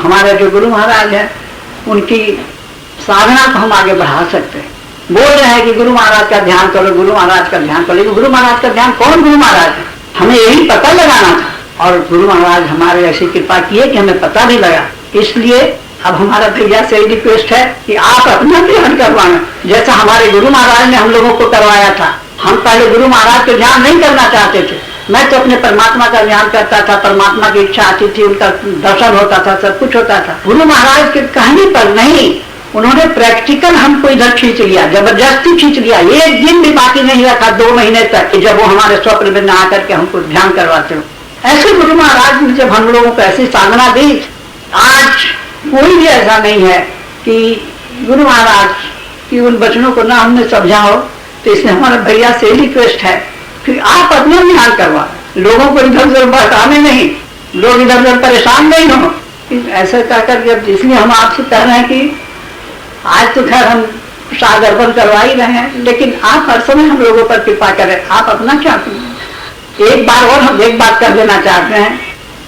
हमारे जो गुरु महाराज हैं उनकी साधना को हम आगे बढ़ा सकते हैं। बोल रहे हैं कि गुरु महाराज का ध्यान करो, गुरु महाराज का ध्यान करो, लेकिन गुरु महाराज का ध्यान कौन गुरु महाराज है हमें यही पता लगाना था, और गुरु महाराज हमारे ऐसी कृपा किए कि हमें पता भी लगा। इसलिए अब हमारा भैया से रिक्वेस्ट है कि आप अपना ध्यान करवाएं, जैसा हमारे गुरु महाराज ने हम लोगों को करवाया था। हम पहले गुरु महाराज का ध्यान नहीं करना चाहते थे, मैं तो अपने परमात्मा का ध्यान करता था, परमात्मा की इच्छा आती थी, उनका दर्शन होता था, सब कुछ होता था। गुरु महाराज के कहने पर नहीं, उन्होंने प्रैक्टिकल हमको इधर खींच लिया, जबरदस्ती खींच लिया। एक दिन भी बाकी नहीं रखा 2 महीने तक कि जब वो हमारे स्वप्न में आ करके हमको ध्यान करवाते हो। ऐसे गुरु महाराज ने जब हम लोगों को ऐसी साधना दी, आज कोई भी ऐसा नहीं है कि गुरु महाराज की उन वचनों को ना हमने समझा हो। तो इसलिए हमारे भैया से रिक्वेस्ट है कि आप अपना ध्यान करवा, लोगों को इधर उधर भटकाने नहीं, लोग इधर उधर परेशान नहीं हो। ऐसा कहकर जब इसलिए हम आपसे कह रहे हैं कि आज तो खैर हम प्रसाद अर्पण करवा ही रहे हैं, लेकिन आप हर समय हम लोगों पर कृपा करें। आप अपना क्या करें। एक बार और हम एक बात कर देना चाहते हैं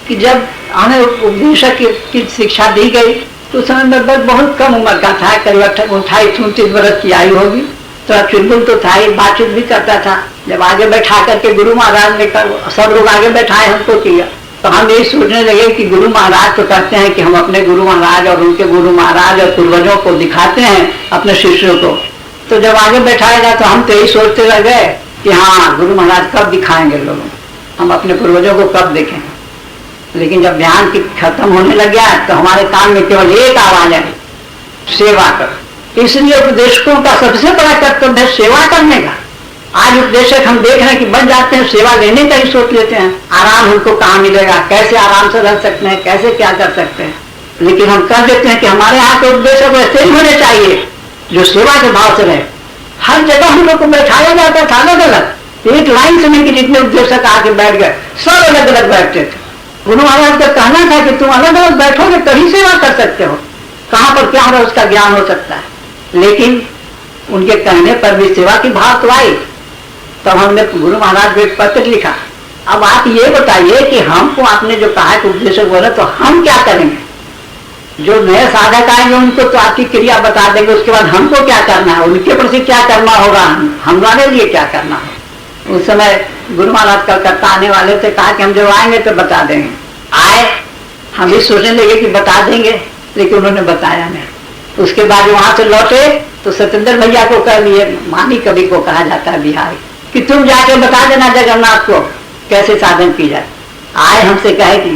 कि जब हमें उपदेशक की शिक्षा दी गई तो उस समय में बहुत कम उम्र का था, करीब 28-29 वर्ष की आयु होगी। तो चुलबुल तो था ही, बातचीत भी करता था। जब आगे बैठा करके गुरु महाराज ने सब लोग आगे बैठाए हमको किया, तो हम यही सोचने लगे कि गुरु महाराज तो कहते हैं कि हम अपने गुरु महाराज और उनके गुरु महाराज और पूर्वजों को दिखाते हैं अपने शिष्यों को। तो जब आगे बैठाएगा तो हम तो यही सोचते रह गए कि हाँ गुरु महाराज कब दिखाएंगे लोगों, हम अपने पूर्वजों को कब देखेंगे। लेकिन जब ध्यान की खत्म होने लग गया तो हमारे कान में केवल एक आवाज है, सेवा कर। इसलिए उपदेशकों का सबसे बड़ा कर्तव्य है सेवा करने का। आज उपदेशक हम देख रहे हैं कि बन जाते हैं, सेवा लेने का ही सोच लेते हैं। आराम हमको कहाँ मिलेगा, कैसे आराम से रह सकते हैं, कैसे क्या कर सकते हैं। लेकिन हम कह देते हैं कि हमारे यहाँ के उपदेशक वैसे ही होने चाहिए जो सेवा के भाव से रहे। हर जगह हम लोग को बैठाया जाता था अलग अलग, एक लाइन से नहीं कि जितने उपदेशक आके बैठ गए, सब अलग अलग बैठते थे। गुरु महाराज का कहना था कि तुम अलग अलग बैठोगे तभी सेवा कर सकते हो, कहाँ पर क्या हो रहा है उसका ज्ञान हो सकता है। लेकिन उनके कहने पर भी सेवा की भाव तो आई। तब हमने गुरु महाराज को एक पत्र लिखा, अब आप ये बताइए कि हमको आपने जो कहा कि उपदेशक बोला तो हम क्या करेंगे। जो नए साधक आएंगे उनको तो आपकी क्रिया बता देंगे, उसके बाद हमको क्या करना है, उनके प्रति क्या करना होगा, हमारे लिए क्या करना है। उस समय गुरु महाराज कलकत्ता आने वाले थे, कहा कि हम जब आएंगे तो बता देंगे। आए, हम भी सोचने लगे कि बता देंगे, लेकिन उन्होंने बताया नहीं। उसके बाद वहां से लौटे तो सत्येंद्र भैया को कह लिए, मानी कवि को कहा जाता है बिहारी, कि तुम जाके बता देना जगन्नाथ को कैसे साधन की जाए। आए हमसे कहे कि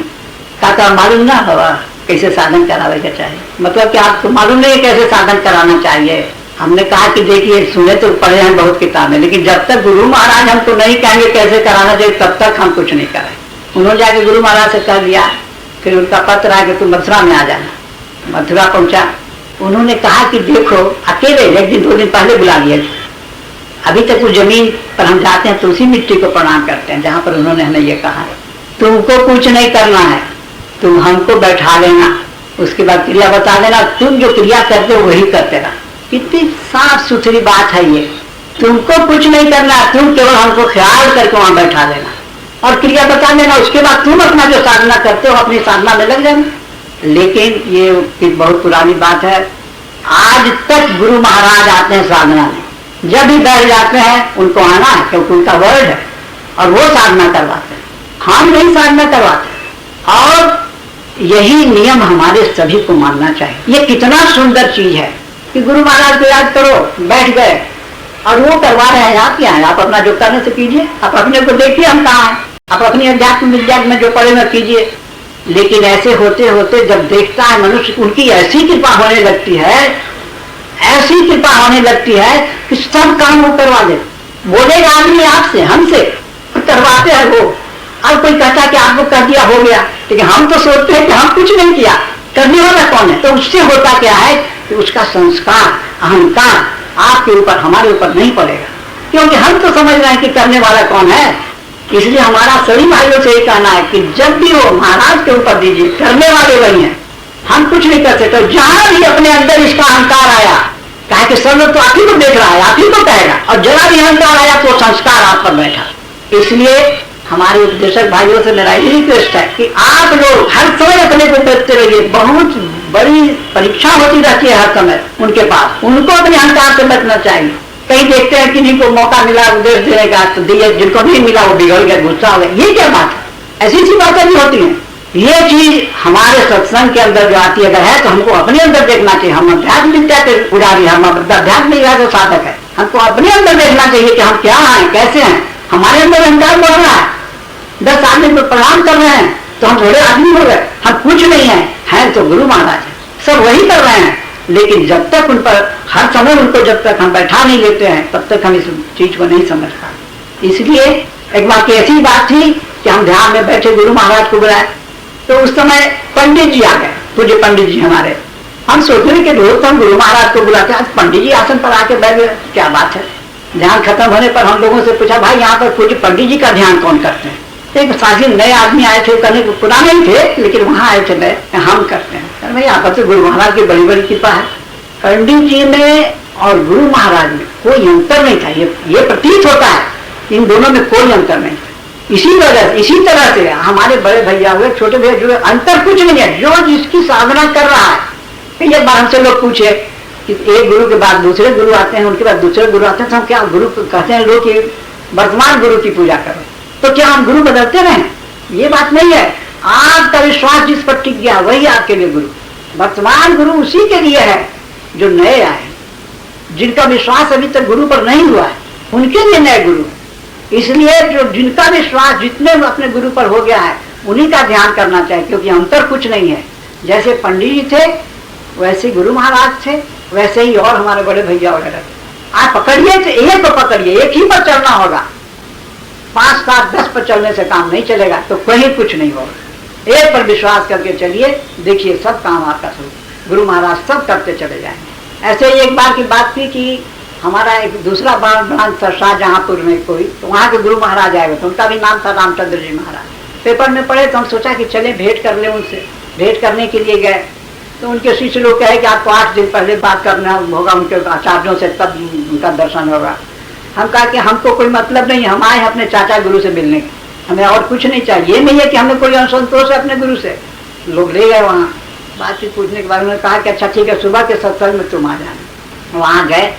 काका मालूम ना हुआ कैसे साधन करावे का चाहिए, मतलब कि आपको मालूम नहीं कैसे साधन कराना चाहिए। हमने कहा कि देखिए सुने तो पढ़े हैं बहुत किताबें, लेकिन जब तक गुरु महाराज हमको नहीं कहेंगे कैसे कराना चाहिए तब तक हम कुछ नहीं करें। उन्होंने जाके गुरु महाराज से कह दिया, फिर उनका पत्र आया कि तुम मथुरा में आ जाना। मथुरा पहुंचा, उन्होंने कहा कि देखो अकेले 1 दिन 2 दिन पहले बुला लिया, अभी तक उस जमीन पर हम जाते हैं तो उसी मिट्टी को प्रणाम करते हैं जहां पर उन्होंने हमें ये कहा है तुमको कुछ नहीं करना है, तुम हमको बैठा लेना, उसके बाद क्रिया बता देना, तुम जो क्रिया करते हो वही करते रहा। कितनी साफ सुथरी बात है ये, तुमको कुछ नहीं करना, तुम केवल हमको ख्याल करके वहां बैठा देना और क्रिया बता देना, उसके बाद तुम अपना जो साधना करते हो अपनी साधना में लग जाना। लेकिन ये बहुत पुरानी बात है, आज तक गुरु महाराज आते हैं साधना में, जब भी बैठ जाते हैं उनको आना है क्योंकि उनका वर्ड है और वो साधना करवाते हैं, हम नहीं साधना करवाते। और यही नियम हमारे सभी को मानना चाहिए। ये कितना सुंदर चीज है कि गुरु महाराज को याद करो, बैठ गए और वो करवा रहे हैं, आप क्या है, आप अपना जो करने से कीजिए, आप अपने को देखिए हम कहाँ हैं, आप अपनी अध्यात्म विद्या में जो पढ़े में कीजिए। लेकिन ऐसे होते होते जब देखता है मनुष्य, उनकी ऐसी कृपा होने लगती है, ऐसी कृपा होने लगती है कि सब काम वो करवा दे। बोलेगा आदमी आपसे, हमसे करवाते हैं वो, और कोई कहता है कि आपको कर दिया हो गया, लेकिन हम तो सोचते हैं कि हम कुछ नहीं किया, करने वाला कौन है। तो उससे होता क्या है कि उसका संस्कार, अहंकार आपके ऊपर, हमारे ऊपर नहीं पड़ेगा, क्योंकि हम तो समझ रहे हैं कि करने वाला कौन है। इसलिए हमारा सभी भाइयों से ये कहना है कि जब भी वो महाराज के ऊपर दीजिए, करने वाले वही हैं, हम कुछ नहीं कर सकते। जहां भी अपने अंदर इसका अहंकार आया, कहा कि सब लोग तो आप ही को देख रहा है, आप ही को कहेगा, और जरा भी अहंकार आया तो संस्कार आप पर बैठा। इसलिए हमारे उपदेशक भाइयों से मेरा यही रिक्वेस्ट है कि आप लोग हर समय अपने को देखते रहिए। बहुत बड़ी परीक्षा होती रहती है हर समय उनके पास, उनको अपने अहंकार से बचना चाहिए। कहीं देखते हैं किन्हीं को मौका मिला उपदेश देने का तो दिए, जिनको नहीं मिला वो बिगड़ गए, गुस्सा हो गए। ये क्या बात है? ऐसी सी बातें भी होती हैं। ये चीज हमारे सत्संग के अंदर जो आती है, अगर है तो हमको अपने अंदर देखना चाहिए। हम अध्यात्म विद्या के पुजारी, हम अध्यात्म विद्या के साधक है, हमको अपने अंदर देखना चाहिए कि हम क्या हैं, कैसे हैं। हमारे अंदर अहंकार बढ़ रहा है, 10 आदमी को प्रणाम कर रहे हैं तो हम थोड़े आदमी हो गए, हम कुछ नहीं है तो गुरु महाराज है, सब वही कर रहे हैं। लेकिन जब तक उन पर हर समय उनको जब तक हम बैठा नहीं लेते हैं तब तक हम इस चीज को नहीं समझ पाते। इसलिए एक बार की ऐसी बात थी कि हम ध्यान में बैठे, गुरु महाराज को बुलाए तो उस समय पंडित जी आ गए, पूज्य पंडित जी हमारे। हम सोच रहे कि रोज हम गुरु महाराज को बुलाते हैं, आज पंडित जी आसन पर आके बैठ गए, क्या बात है। ध्यान खत्म होने पर हम लोगों से पूछा, भाई यहाँ पर पूज्य पंडित जी का ध्यान कौन करते हैं? एक साथी नए आदमी आए थे, करने को पुराने ही थे लेकिन वहां आए थे नए, हम करते हैं। भाई यहाँ पर तो गुरु महाराज की बड़ी बड़ी कृपा है। पंडित जी में और गुरु महाराज में कोई अंतर नहीं था। ये प्रतीत होता है इन दोनों में कोई अंतर नहीं था। इसी तरह से हमारे बड़े भैया हुए, छोटे भैया जो अंतर कुछ नहीं है। जो जिसकी साधना कर रहा है, ये बार हमसे लोग पूछे कि एक गुरु के बाद दूसरे गुरु आते हैं, उनके बाद दूसरे गुरु आते हैं, तो हम क्या गुरु कहते हैं लोग कि वर्तमान गुरु की पूजा करो, तो क्या हम गुरु बदलते रहें? ये बात नहीं है। आपका विश्वास जिस पर टिक गया वही आपके लिए गुरु। वर्तमान गुरु उसी के लिए है जो नए आए, जिनका विश्वास अभी तक गुरु पर नहीं हुआ है, उनके लिए नए गुरु। इसलिए जो जिनका विश्वास जितने अपने गुरु पर हो गया है उन्हीं का ध्यान करना चाहिए, क्योंकि अंतर कुछ नहीं है। जैसे पंडित जी थे वैसे गुरु महाराज थे, वैसे ही और हमारे बड़े भैया वगैरह। आप पकड़िए तो एक को पकड़िए, एक ही पर चलना होगा। 5, 7, 10 पर चलने से काम नहीं चलेगा, तो कहीं कुछ नहीं होगा। एक पर विश्वास करके चलिए, देखिए सब काम आपका शुरू गुरु महाराज सब करते चले जाएंगे। ऐसे ही एक बार की बात थी कि हमारा एक दूसरा ब्रांच था शाहजहांपुर में कोई, तो वहाँ के गुरु महाराज आए, तो उनका भी नाम था रामचंद्र जी महाराज। पेपर में पढ़े तो हम सोचा कि चले भेंट कर ले उनसे। भेंट करने के लिए गए तो उनके शिष्य लोग कहे कि आपको 8 दिन पहले बात करना होगा उनके आचार्यों से, तब उनका दर्शन होगा। हम कहा कि हमको कोई मतलब नहीं, हम आए अपने चाचा गुरु से मिलने, हमें और कुछ नहीं चाहिए। ये नहीं है कि हमें कोई असंतोष है अपने गुरु से। लोग ले गए वहाँ, बातचीत पूछने के बाद उन्होंने कहा कि अच्छा ठीक है, सुबह के सत्संग में तुम आ जाना। वहाँ गए,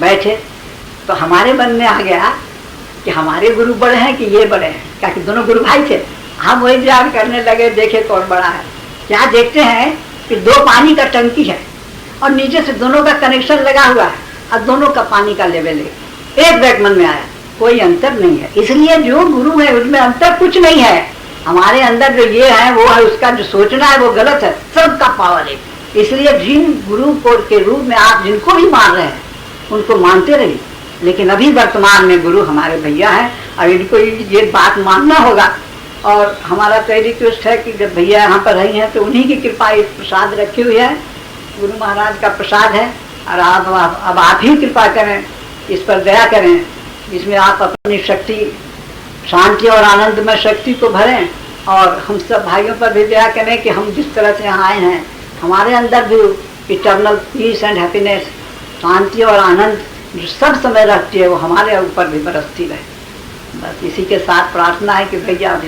बैठे तो हमारे मन में आ गया कि हमारे गुरु बड़े हैं कि ये बड़े हैं, क्या कि दोनों गुरु भाई थे। हम वही ध्यान करने लगे, देखे कौन बड़ा है। क्या देखते हैं कि 2 पानी का टंकी है और नीचे से दोनों का कनेक्शन लगा हुआ है और दोनों का पानी का लेवल है। एक बैग मन में आया, कोई अंतर नहीं है। इसलिए जो गुरु है उसमें अंतर कुछ नहीं है। हमारे अंदर जो ये है वो है, उसका जो सोचना है वो गलत है, सबका पावर है। इसलिए जिन गुरु को के रूप में आप जिनको भी मान रहे हैं उनको मानते रहिए, लेकिन अभी वर्तमान में गुरु हमारे भैया हैं और इनको ये बात मानना होगा। और हमारा कई रिक्वेस्ट है कि जब भैया यहाँ पर रही हैं तो उन्हीं की कृपा इस प्रसाद रखी हुई है, गुरु महाराज का प्रसाद है। और अब आप ही कृपा करें, इस पर दया करें, इसमें आप अपनी शक्ति, शांति और आनंद में शक्ति को भरें। और हम सब भाइयों पर भी दया करें कि हम जिस तरह से यहाँ आए हैं हमारे अंदर भी इटर्नल पीस एंड हैप्पीनेस, शांति और आनंद जो सब समय रहती है वो हमारे ऊपर भी बरसती रहे। बस इसी के साथ प्रार्थना है कि भैया